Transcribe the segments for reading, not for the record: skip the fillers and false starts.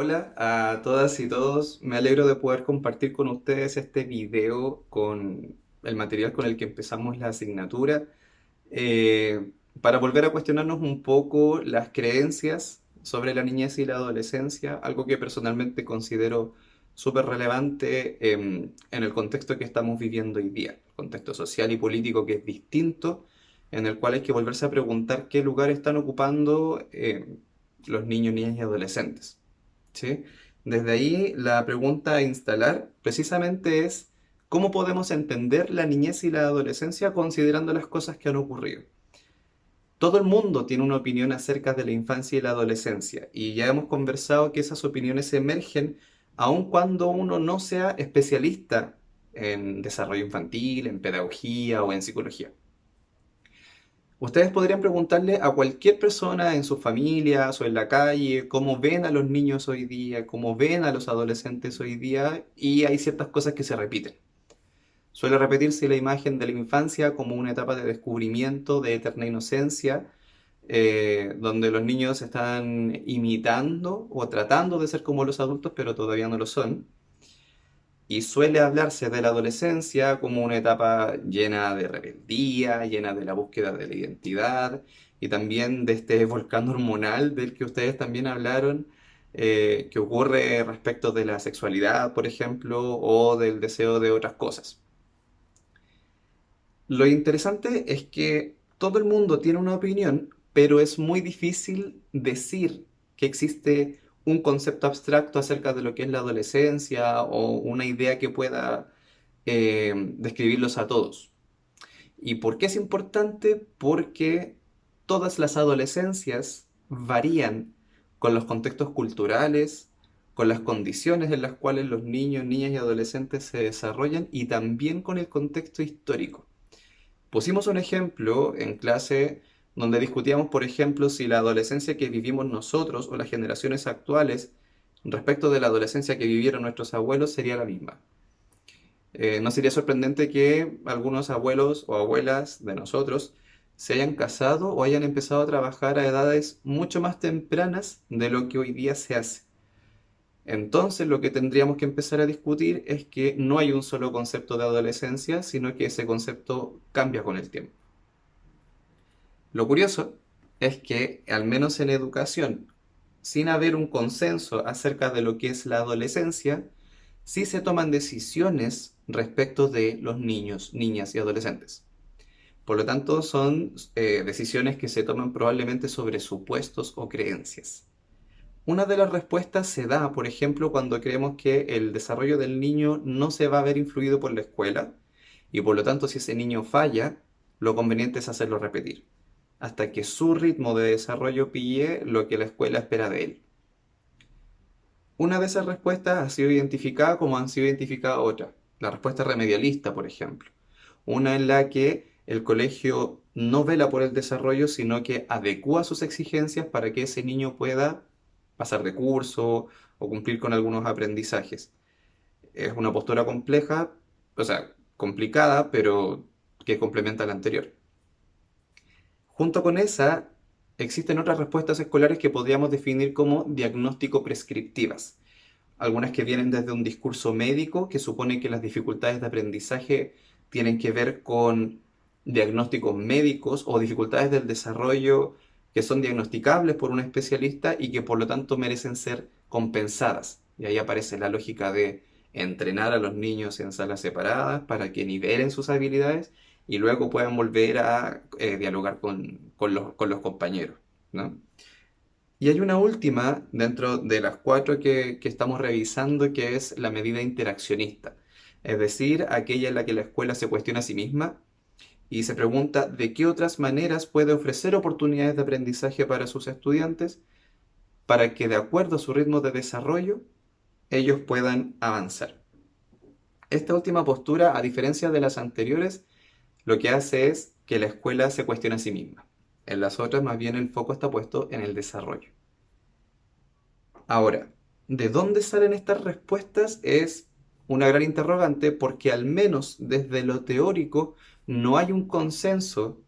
Hola a todas y todos, me alegro de poder compartir con ustedes este video con el material con el que empezamos la asignatura, para volver a cuestionarnos un poco las creencias sobre la niñez y la adolescencia, algo que personalmente considero súper relevante en el contexto que estamos viviendo hoy día, el contexto social y político que es distinto, en el cual hay que volverse a preguntar qué lugar están ocupando los niños, niñas y adolescentes. ¿Sí? Desde ahí la pregunta a instalar precisamente es cómo podemos entender la niñez y la adolescencia considerando las cosas que han ocurrido. Todo el mundo tiene una opinión acerca de la infancia y la adolescencia y ya hemos conversado que esas opiniones emergen aun cuando uno no sea especialista en desarrollo infantil, en pedagogía o en psicología. Ustedes podrían preguntarle a cualquier persona en sus familias o en la calle cómo ven a los niños hoy día, cómo ven a los adolescentes hoy día, y hay ciertas cosas que se repiten. Suele repetirse la imagen de la infancia como una etapa de descubrimiento, de eterna inocencia, donde los niños están imitando o tratando de ser como los adultos, pero todavía no lo son. Y suele hablarse de la adolescencia como una etapa llena de rebeldía, llena de la búsqueda de la identidad y también de este volcán hormonal del que ustedes también hablaron, que ocurre respecto de la sexualidad, por ejemplo, o del deseo de otras cosas. Lo interesante es que todo el mundo tiene una opinión, pero es muy difícil decir que existe un concepto abstracto acerca de lo que es la adolescencia o una idea que pueda describirlos a todos. ¿Y por qué es importante? Porque todas las adolescencias varían con los contextos culturales, con las condiciones en las cuales los niños, niñas y adolescentes se desarrollan y también con el contexto histórico. Pusimos un ejemplo en clase donde discutíamos, por ejemplo, si la adolescencia que vivimos nosotros o las generaciones actuales respecto de la adolescencia que vivieron nuestros abuelos sería la misma. No sería sorprendente que algunos abuelos o abuelas de nosotros se hayan casado o hayan empezado a trabajar a edades mucho más tempranas de lo que hoy día se hace. Entonces lo que tendríamos que empezar a discutir es que no hay un solo concepto de adolescencia, sino que ese concepto cambia con el tiempo. Lo curioso es que, al menos en educación, sin haber un consenso acerca de lo que es la adolescencia, sí se toman decisiones respecto de los niños, niñas y adolescentes. Por lo tanto, son decisiones que se toman probablemente sobre supuestos o creencias. Una de las respuestas se da, por ejemplo, cuando creemos que el desarrollo del niño no se va a ver influido por la escuela y por lo tanto si ese niño falla, lo conveniente es hacerlo repetir, hasta que su ritmo de desarrollo pille lo que la escuela espera de él. Una de esas respuestas ha sido identificada como han sido identificadas otras. La respuesta remedialista, por ejemplo. Una en la que el colegio no vela por el desarrollo, sino que adecúa sus exigencias para que ese niño pueda pasar de curso o cumplir con algunos aprendizajes. Es una postura compleja, o sea, complicada, pero que complementa la anterior. Junto con esa, existen otras respuestas escolares que podríamos definir como diagnóstico prescriptivas. Algunas que vienen desde un discurso médico que supone que las dificultades de aprendizaje tienen que ver con diagnósticos médicos o dificultades del desarrollo que son diagnosticables por un especialista y que por lo tanto merecen ser compensadas. Y ahí aparece la lógica de entrenar a los niños en salas separadas para que nivelen sus habilidades y luego puedan volver a dialogar con los compañeros, ¿no? Y hay una última dentro de las cuatro que estamos revisando, que es la medida interaccionista, es decir, aquella en la que la escuela se cuestiona a sí misma y se pregunta de qué otras maneras puede ofrecer oportunidades de aprendizaje para sus estudiantes para que de acuerdo a su ritmo de desarrollo ellos puedan avanzar. Esta última postura, a diferencia de las anteriores, lo que hace es que la escuela se cuestione a sí misma. En las otras, más bien, el foco está puesto en el desarrollo. Ahora, ¿de dónde salen estas respuestas? Es una gran interrogante porque al menos desde lo teórico no hay un consenso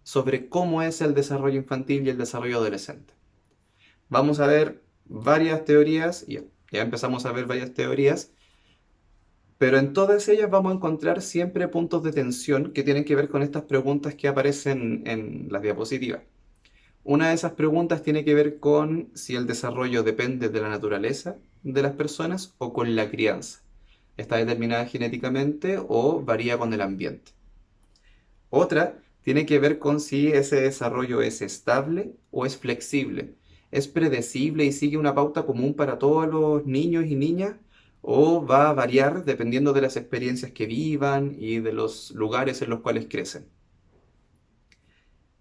sobre cómo es el desarrollo infantil y el desarrollo adolescente. Vamos a ver varias teorías, y ya empezamos a ver varias teorías, pero en todas ellas vamos a encontrar siempre puntos de tensión que tienen que ver con estas preguntas que aparecen en las diapositivas. Una de esas preguntas tiene que ver con si el desarrollo depende de la naturaleza de las personas o con la crianza. ¿Está determinada genéticamente o varía con el ambiente? Otra tiene que ver con si ese desarrollo es estable o es flexible. ¿Es predecible y sigue una pauta común para todos los niños y niñas? ¿O va a variar dependiendo de las experiencias que vivan y de los lugares en los cuales crecen?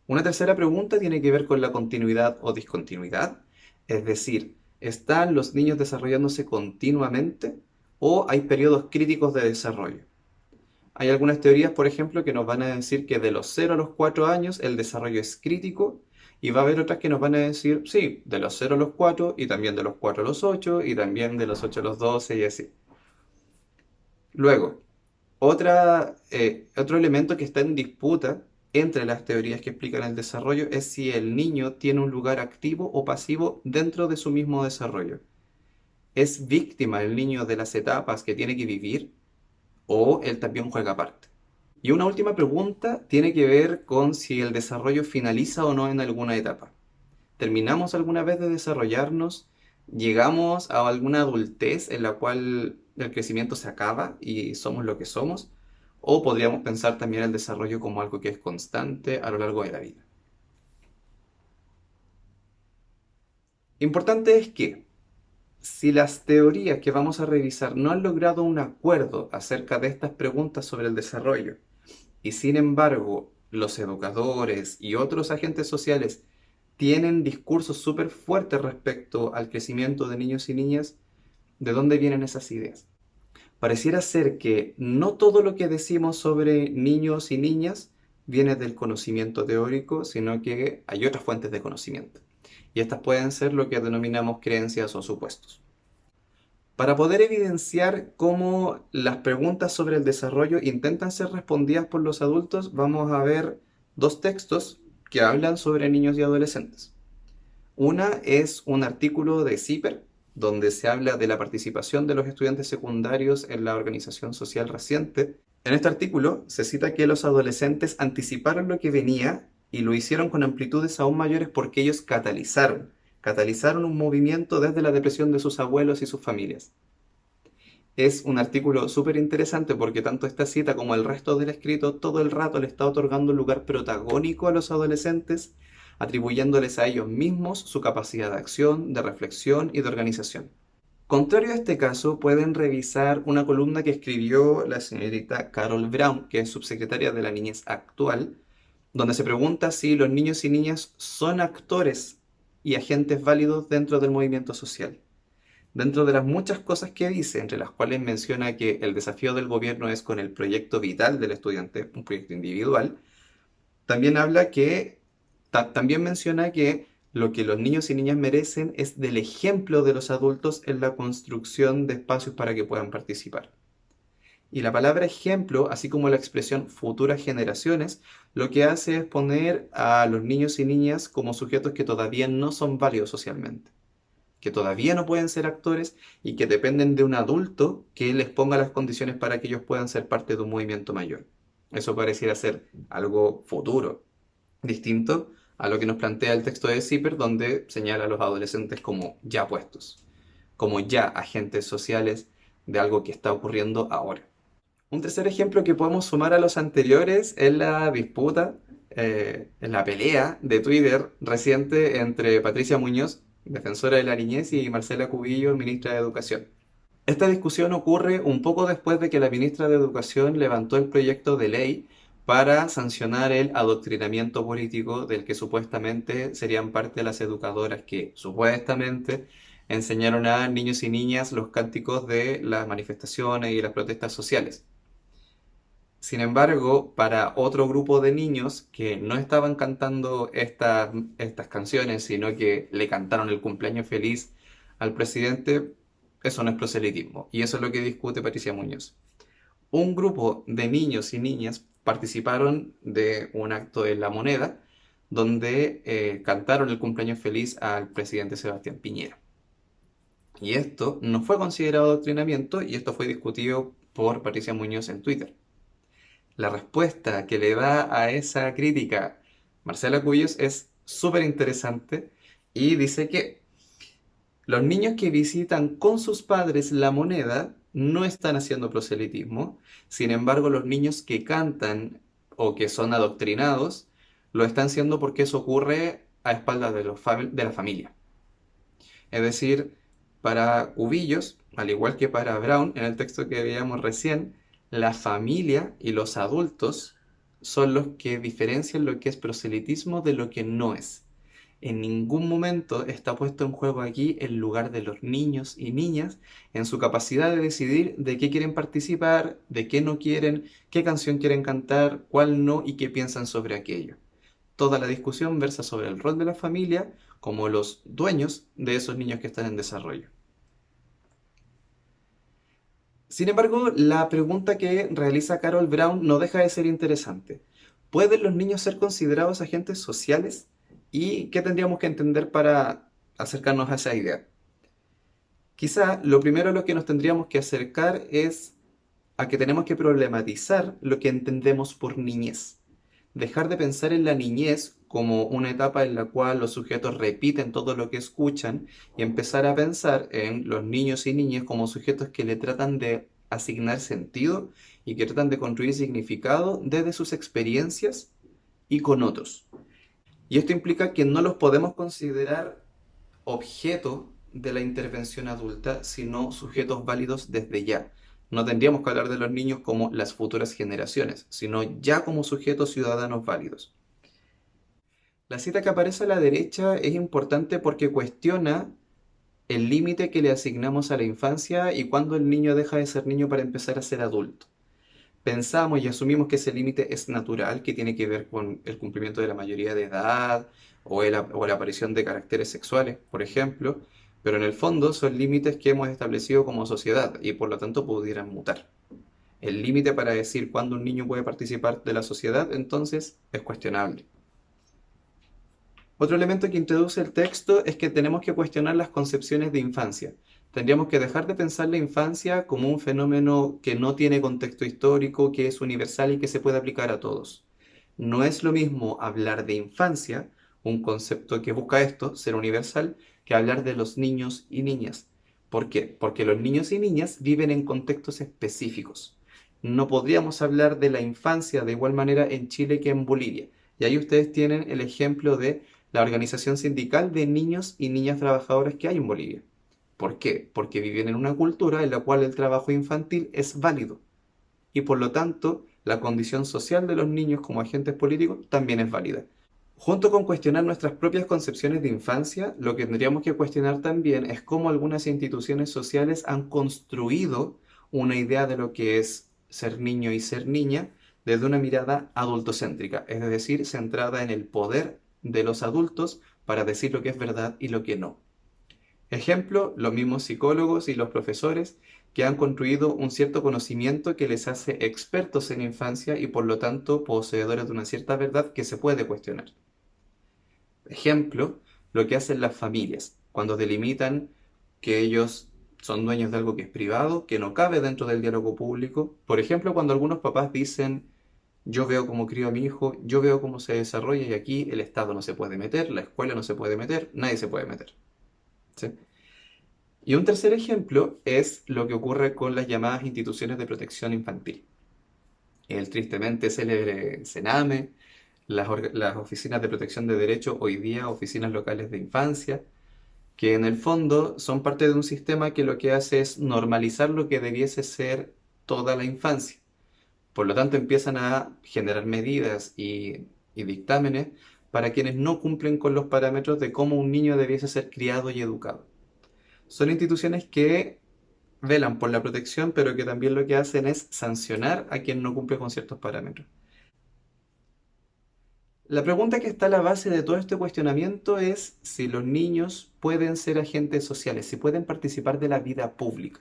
Una tercera pregunta tiene que ver con la continuidad o discontinuidad, es decir, ¿están los niños desarrollándose continuamente o hay periodos críticos de desarrollo? Hay algunas teorías, por ejemplo, que nos van a decir que de los 0 a los 4 años el desarrollo es crítico y va a haber otras que nos van a decir, sí, de los 0 a los 4 y también de los 4 a los 8 y también de los 8 a los 12 y así. Luego, otro elemento que está en disputa entre las teorías que explican el desarrollo es si el niño tiene un lugar activo o pasivo dentro de su mismo desarrollo. ¿Es víctima el niño de las etapas que tiene que vivir o él también juega parte? Y una última pregunta tiene que ver con si el desarrollo finaliza o no en alguna etapa. ¿Terminamos alguna vez de desarrollarnos? ¿Llegamos a alguna adultez en la cual el crecimiento se acaba y somos lo que somos? ¿O podríamos pensar también el desarrollo como algo que es constante a lo largo de la vida? Importante es que si las teorías que vamos a revisar no han logrado un acuerdo acerca de estas preguntas sobre el desarrollo, y sin embargo los educadores y otros agentes sociales tienen discursos súper fuertes respecto al crecimiento de niños y niñas, ¿de dónde vienen esas ideas? Pareciera ser que no todo lo que decimos sobre niños y niñas viene del conocimiento teórico, sino que hay otras fuentes de conocimiento. Y estas pueden ser lo que denominamos creencias o supuestos. Para poder evidenciar cómo las preguntas sobre el desarrollo intentan ser respondidas por los adultos, vamos a ver dos textos que hablan sobre niños y adolescentes. Una es un artículo de CIPER, donde se habla de la participación de los estudiantes secundarios en la organización social reciente. En este artículo se cita que los adolescentes anticiparon lo que venía y lo hicieron con amplitudes aún mayores porque ellos catalizaron un movimiento desde la depresión de sus abuelos y sus familias. Es un artículo súper interesante porque tanto esta cita como el resto del escrito todo el rato le está otorgando un lugar protagónico a los adolescentes, atribuyéndoles a ellos mismos su capacidad de acción, de reflexión y de organización. Contrario a este caso, pueden revisar una columna que escribió la señorita Carol Brown, que es subsecretaria de la Niñez actual, donde se pregunta si los niños y niñas son actores y agentes válidos dentro del movimiento social. Dentro de las muchas cosas que dice, entre las cuales menciona que el desafío del gobierno es con el proyecto vital del estudiante, un proyecto individual, también habla que, también menciona que lo que los niños y niñas merecen es del ejemplo de los adultos en la construcción de espacios para que puedan participar. Y la palabra ejemplo, así como la expresión futuras generaciones, lo que hace es poner a los niños y niñas como sujetos que todavía no son válidos socialmente, que todavía no pueden ser actores y que dependen de un adulto que les ponga las condiciones para que ellos puedan ser parte de un movimiento mayor. Eso pareciera ser algo futuro, distinto a lo que nos plantea el texto de Zipper, donde señala a los adolescentes como ya puestos, como ya agentes sociales de algo que está ocurriendo ahora. Un tercer ejemplo que podemos sumar a los anteriores es la disputa, en la pelea de Twitter reciente entre Patricia Muñoz, defensora de la niñez, y Marcela Cubillo, ministra de Educación. Esta discusión ocurre un poco después de que la ministra de Educación levantó el proyecto de ley para sancionar el adoctrinamiento político del que supuestamente serían parte las educadoras que supuestamente enseñaron a niños y niñas los cánticos de las manifestaciones y las protestas sociales. Sin embargo, para otro grupo de niños que no estaban cantando estas canciones, sino que le cantaron el cumpleaños feliz al presidente, eso no es proselitismo. Y eso es lo que discute Patricia Muñoz. Un grupo de niños y niñas participaron de un acto en La Moneda donde cantaron el cumpleaños feliz al presidente Sebastián Piñera. Y esto no fue considerado adoctrinamiento y esto fue discutido por Patricia Muñoz en Twitter. La respuesta que le da a esa crítica Marcela Cuyos es súper interesante y dice que los niños que visitan con sus padres la moneda no están haciendo proselitismo, sin embargo los niños que cantan o que son adoctrinados lo están haciendo porque eso ocurre a espaldas de la familia. Es decir, para Cubillos, al igual que para Brown, en el texto que veíamos recién, la familia y los adultos son los que diferencian lo que es proselitismo de lo que no es. En ningún momento está puesto en juego aquí el lugar de los niños y niñas en su capacidad de decidir de qué quieren participar, de qué no quieren, qué canción quieren cantar, cuál no y qué piensan sobre aquello. Toda la discusión versa sobre el rol de la familia como los dueños de esos niños que están en desarrollo. Sin embargo, la pregunta que realiza Carol Brown no deja de ser interesante. ¿Pueden los niños ser considerados agentes sociales? ¿Y qué tendríamos que entender para acercarnos a esa idea? Quizá lo primero a lo que nos tendríamos que acercar es a que tenemos que problematizar lo que entendemos por niñez. Dejar de pensar en la niñez como una etapa en la cual los sujetos repiten todo lo que escuchan y empezar a pensar en los niños y niñas como sujetos que le tratan de asignar sentido y que tratan de construir significado desde sus experiencias y con otros. Y esto implica que no los podemos considerar objeto de la intervención adulta, sino sujetos válidos desde ya. No tendríamos que hablar de los niños como las futuras generaciones, sino ya como sujetos ciudadanos válidos. La cita que aparece a la derecha es importante porque cuestiona el límite que le asignamos a la infancia y cuándo el niño deja de ser niño para empezar a ser adulto. Pensamos y asumimos que ese límite es natural, que tiene que ver con el cumplimiento de la mayoría de edad o la aparición de caracteres sexuales, por ejemplo, pero en el fondo son límites que hemos establecido como sociedad y por lo tanto pudieran mutar. El límite para decir cuándo un niño puede participar de la sociedad entonces es cuestionable. Otro elemento que introduce el texto es que tenemos que cuestionar las concepciones de infancia. Tendríamos que dejar de pensar la infancia como un fenómeno que no tiene contexto histórico, que es universal y que se puede aplicar a todos. No es lo mismo hablar de infancia, un concepto que busca esto, ser universal, que hablar de los niños y niñas. ¿Por qué? Porque los niños y niñas viven en contextos específicos. No podríamos hablar de la infancia de igual manera en Chile que en Bolivia. Y ahí ustedes tienen el ejemplo de la organización sindical de niños y niñas trabajadoras que hay en Bolivia. ¿Por qué? Porque viven en una cultura en la cual el trabajo infantil es válido y por lo tanto la condición social de los niños como agentes políticos también es válida. Junto con cuestionar nuestras propias concepciones de infancia, lo que tendríamos que cuestionar también es cómo algunas instituciones sociales han construido una idea de lo que es ser niño y ser niña desde una mirada adultocéntrica, es decir, centrada en el poder de los adultos para decir lo que es verdad y lo que no. Ejemplo, los mismos psicólogos y los profesores que han construido un cierto conocimiento que les hace expertos en infancia y por lo tanto poseedores de una cierta verdad que se puede cuestionar. Ejemplo, lo que hacen las familias cuando delimitan que ellos son dueños de algo que es privado, que no cabe dentro del diálogo público. Por ejemplo, cuando algunos papás dicen, yo veo cómo crío a mi hijo, yo veo cómo se desarrolla y aquí el Estado no se puede meter, la escuela no se puede meter, nadie se puede meter. ¿Sí? Y un tercer ejemplo es lo que ocurre con las llamadas instituciones de protección infantil. El tristemente célebre Sename, las oficinas de protección de derechos, hoy día oficinas locales de infancia, que en el fondo son parte de un sistema que lo que hace es normalizar lo que debiese ser toda la infancia. Por lo tanto, empiezan a generar medidas y dictámenes para quienes no cumplen con los parámetros de cómo un niño debiese ser criado y educado. Son instituciones que velan por la protección, pero que también lo que hacen es sancionar a quien no cumple con ciertos parámetros. La pregunta que está a la base de todo este cuestionamiento es si los niños pueden ser agentes sociales, si pueden participar de la vida pública.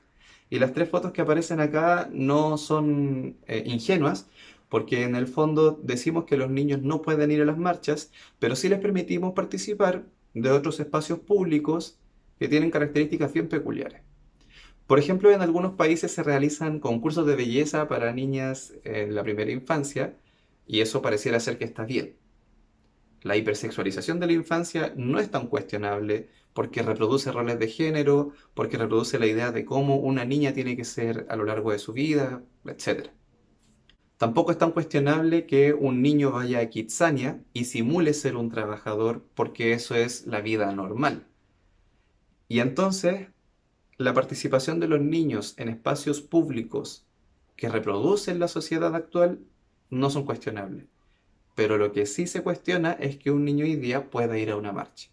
Y las tres fotos que aparecen acá no son ingenuas, porque en el fondo decimos que los niños no pueden ir a las marchas, pero sí les permitimos participar de otros espacios públicos que tienen características bien peculiares. Por ejemplo, en algunos países se realizan concursos de belleza para niñas en la primera infancia y eso pareciera ser que está bien. La hipersexualización de la infancia no es tan cuestionable porque reproduce roles de género, porque reproduce la idea de cómo una niña tiene que ser a lo largo de su vida, etc. Tampoco es tan cuestionable que un niño vaya a Kitsania y simule ser un trabajador porque eso es la vida normal. Y entonces, la participación de los niños en espacios públicos que reproducen la sociedad actual no son cuestionables. Pero lo que sí se cuestiona es que un niño hoy día pueda ir a una marcha.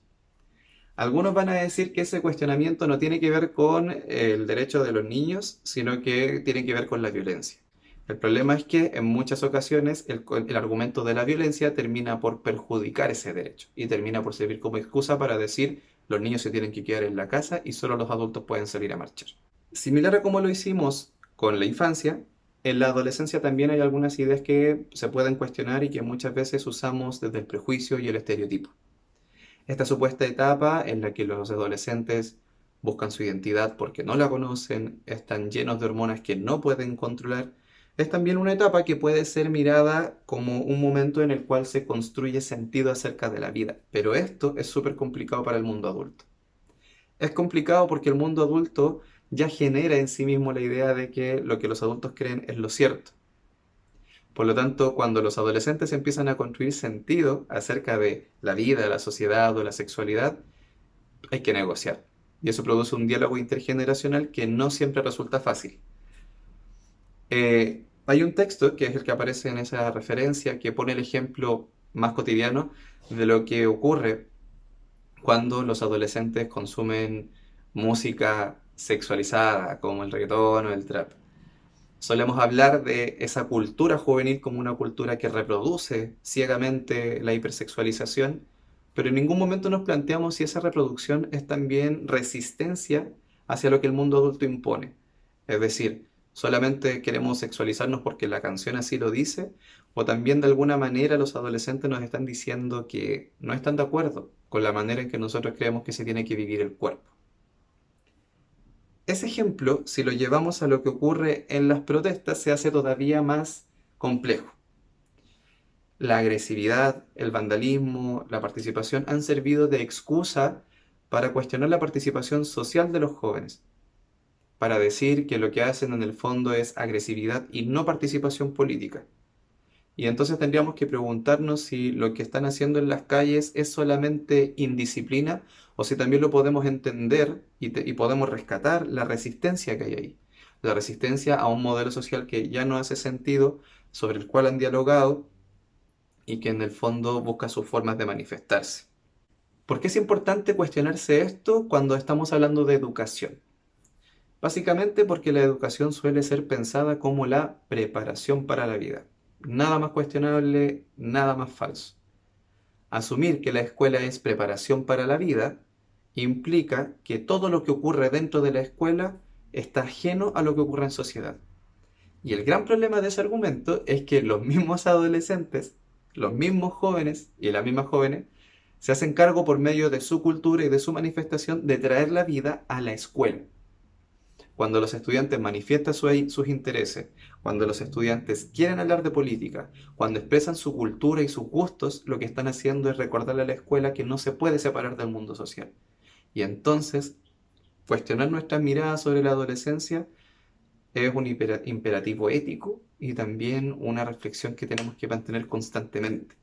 Algunos van a decir que ese cuestionamiento no tiene que ver con el derecho de los niños, sino que tiene que ver con la violencia. El problema es que en muchas ocasiones el argumento de la violencia termina por perjudicar ese derecho y termina por servir como excusa para decir los niños se tienen que quedar en la casa y solo los adultos pueden salir a marchar. Similar a como lo hicimos con la infancia, en la adolescencia también hay algunas ideas que se pueden cuestionar y que muchas veces usamos desde el prejuicio y el estereotipo. Esta supuesta etapa en la que los adolescentes buscan su identidad porque no la conocen, están llenos de hormonas que no pueden controlar, es también una etapa que puede ser mirada como un momento en el cual se construye sentido acerca de la vida. Pero esto es súper complicado para el mundo adulto. Es complicado porque el mundo adulto ya genera en sí mismo la idea de que lo que los adultos creen es lo cierto. Por lo tanto, cuando los adolescentes empiezan a construir sentido acerca de la vida, la sociedad o la sexualidad, hay que negociar. Y eso produce un diálogo intergeneracional que no siempre resulta fácil. Hay un texto, que es el que aparece en esa referencia, que pone el ejemplo más cotidiano de lo que ocurre cuando los adolescentes consumen música sexualizada, como el reggaetón o el trap. Solemos hablar de esa cultura juvenil como una cultura que reproduce ciegamente la hipersexualización, pero en ningún momento nos planteamos si esa reproducción es también resistencia hacia lo que el mundo adulto impone. Es decir, solamente queremos sexualizarnos porque la canción así lo dice, o también de alguna manera los adolescentes nos están diciendo que no están de acuerdo con la manera en que nosotros creemos que se tiene que vivir el cuerpo. Ese ejemplo, si lo llevamos a lo que ocurre en las protestas, se hace todavía más complejo. La agresividad, el vandalismo, la participación han servido de excusa para cuestionar la participación social de los jóvenes, para decir que lo que hacen en el fondo es agresividad y no participación política. Y entonces tendríamos que preguntarnos si lo que están haciendo en las calles es solamente indisciplina o si también lo podemos entender y podemos rescatar la resistencia que hay ahí. La resistencia a un modelo social que ya no hace sentido, sobre el cual han dialogado y que en el fondo busca sus formas de manifestarse. ¿Por qué es importante cuestionarse esto cuando estamos hablando de educación? Básicamente porque la educación suele ser pensada como la preparación para la vida. Nada más cuestionable, nada más falso. Asumir que la escuela es preparación para la vida implica que todo lo que ocurre dentro de la escuela está ajeno a lo que ocurre en sociedad. Y el gran problema de ese argumento es que los mismos adolescentes, los mismos jóvenes y las mismas jóvenes se hacen cargo por medio de su cultura y de su manifestación de traer la vida a la escuela. Cuando los estudiantes manifiestan sus intereses, cuando los estudiantes quieren hablar de política, cuando expresan su cultura y sus gustos, lo que están haciendo es recordarle a la escuela que no se puede separar del mundo social. Y entonces, cuestionar nuestras miradas sobre la adolescencia es un imperativo ético y también una reflexión que tenemos que mantener constantemente.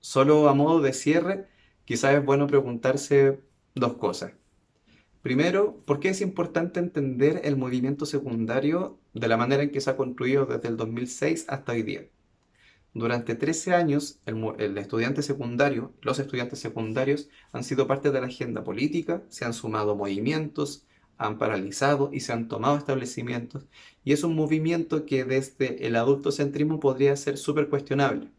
Solo a modo de cierre, quizás es bueno preguntarse dos cosas. Primero, ¿por qué es importante entender el movimiento secundario de la manera en que se ha construido desde el 2006 hasta hoy día? Durante 13 años, el estudiante secundario, los estudiantes secundarios han sido parte de la agenda política, se han sumado movimientos, han paralizado y se han tomado establecimientos, y es un movimiento que desde el adultocentrismo podría ser súper cuestionable.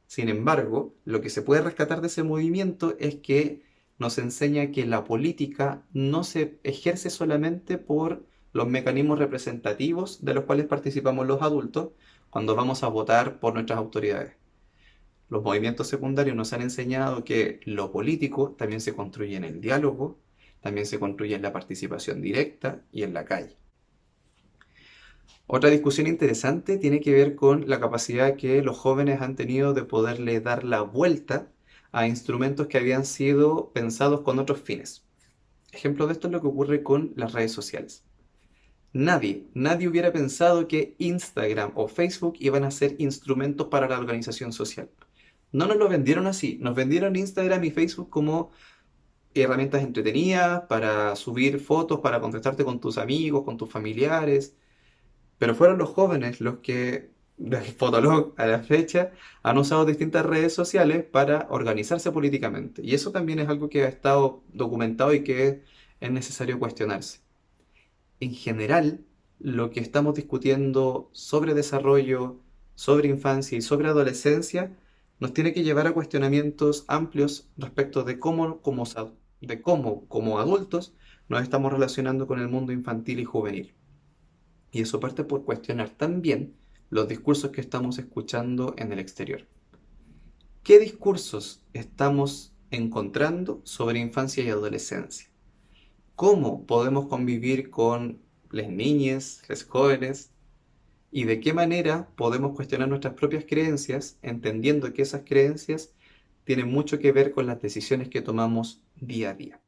Sin embargo, lo que se puede rescatar de ese movimiento es que nos enseña que la política no se ejerce solamente por los mecanismos representativos de los cuales participamos los adultos cuando vamos a votar por nuestras autoridades. Los movimientos secundarios nos han enseñado que lo político también se construye en el diálogo, también se construye en la participación directa y en la calle. Otra discusión interesante tiene que ver con la capacidad que los jóvenes han tenido de poderle dar la vuelta a instrumentos que habían sido pensados con otros fines. Ejemplo de esto es lo que ocurre con las redes sociales. Nadie hubiera pensado que Instagram o Facebook iban a ser instrumentos para la organización social. No nos lo vendieron así, nos vendieron Instagram y Facebook como herramientas entretenidas para subir fotos, para contactarte con tus amigos, con tus familiares, pero fueron los jóvenes los que, desde Fotolog a la fecha, han usado distintas redes sociales para organizarse políticamente. Y eso también es algo que ha estado documentado y que es necesario cuestionarse. En general, lo que estamos discutiendo sobre desarrollo, sobre infancia y sobre adolescencia nos tiene que llevar a cuestionamientos amplios respecto de cómo como adultos nos estamos relacionando con el mundo infantil y juvenil. Y eso parte por cuestionar también los discursos que estamos escuchando en el exterior. ¿Qué discursos estamos encontrando sobre infancia y adolescencia? ¿Cómo podemos convivir con las niñas, los jóvenes? ¿Y de qué manera podemos cuestionar nuestras propias creencias, entendiendo que esas creencias tienen mucho que ver con las decisiones que tomamos día a día?